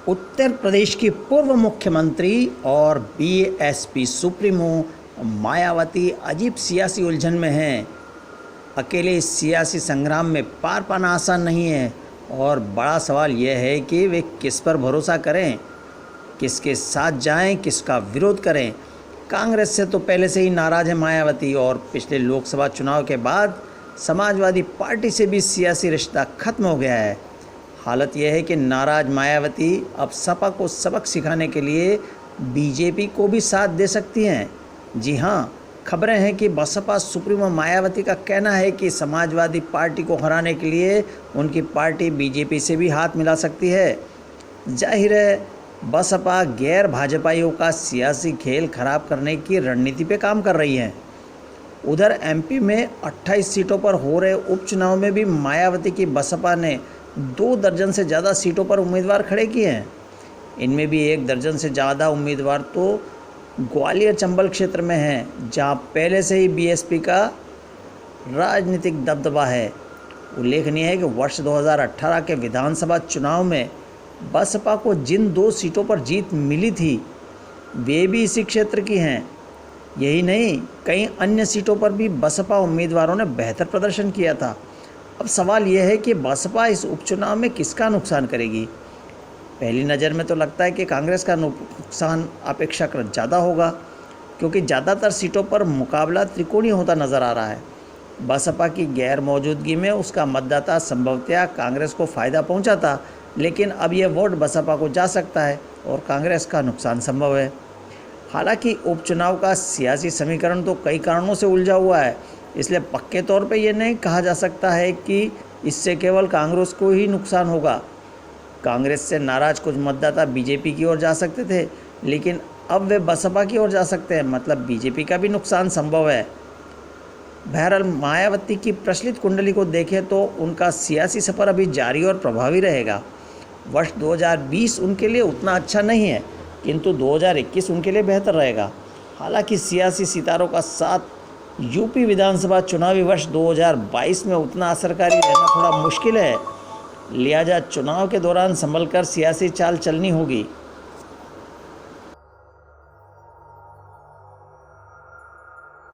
उत्तर प्रदेश की पूर्व मुख्यमंत्री और बीएसपी सुप्रीमो मायावती अजीब सियासी उलझन में हैं। अकेले इस सियासी संग्राम में पार पाना आसान नहीं है और बड़ा सवाल यह है कि वे किस पर भरोसा करें, किसके साथ जाएं, किसका विरोध करें। कांग्रेस से तो पहले से ही नाराज है मायावती और पिछले लोकसभा चुनाव के बाद समाजवादी पार्टी से भी सियासी रिश्ता खत्म हो गया है। हालत यह है कि नाराज मायावती अब सपा को सबक सिखाने के लिए बीजेपी को भी साथ दे सकती हैं। जी हाँ, खबरें हैं कि बसपा सुप्रीमो मायावती का कहना है कि समाजवादी पार्टी को हराने के लिए उनकी पार्टी बीजेपी से भी हाथ मिला सकती है। जाहिर है, बसपा गैर भाजपाइयों का सियासी खेल खराब करने की रणनीति पे काम कर रही है। उधर एमपी में 28 सीटों पर हो रहे उपचुनाव में भी मायावती की बसपा ने 2 दर्जन से ज़्यादा सीटों पर उम्मीदवार खड़े किए हैं। इनमें भी 1 दर्जन से ज़्यादा उम्मीदवार तो ग्वालियर चंबल क्षेत्र में हैं, जहां पहले से ही बीएसपी का राजनीतिक दबदबा है। उल्लेखनीय है कि वर्ष 2018 के विधानसभा चुनाव में बसपा को जिन 2 सीटों पर जीत मिली थी वे भी इसी क्षेत्र की हैं। यही नहीं, कई अन्य सीटों पर भी बसपा उम्मीदवारों ने बेहतर प्रदर्शन किया था। अब सवाल यह है कि बसपा इस उपचुनाव में किसका नुकसान करेगी। पहली नज़र में तो लगता है कि कांग्रेस का नुकसान अपेक्षाकृत ज़्यादा होगा, क्योंकि ज़्यादातर सीटों पर मुकाबला त्रिकोणीय होता नज़र आ रहा है। बसपा की गैर मौजूदगी में उसका मतदाता संभवतः कांग्रेस को फ़ायदा पहुंचाता, लेकिन अब यह वोट बसपा को जा सकता है और कांग्रेस का नुकसान संभव है। हालांकि उपचुनाव का सियासी समीकरण तो कई कारणों से उलझा हुआ है, इसलिए पक्के तौर पे ये नहीं कहा जा सकता है कि इससे केवल कांग्रेस को ही नुकसान होगा। कांग्रेस से नाराज कुछ मतदाता बीजेपी की ओर जा सकते थे, लेकिन अब वे बसपा की ओर जा सकते हैं, मतलब बीजेपी का भी नुकसान संभव है। बहरहाल, मायावती की प्रचलित कुंडली को देखें तो उनका सियासी सफ़र अभी जारी और प्रभावी रहेगा। वर्ष 2020 उनके लिए उतना अच्छा नहीं है, किंतु 2021 उनके लिए बेहतर रहेगा। हालांकि सियासी सितारों का साथ यूपी विधानसभा चुनावी वर्ष 2022 में उतना असरकारी रहना थोड़ा मुश्किल है, लिहाजा चुनाव के दौरान संभल कर सियासी चाल चलनी होगी।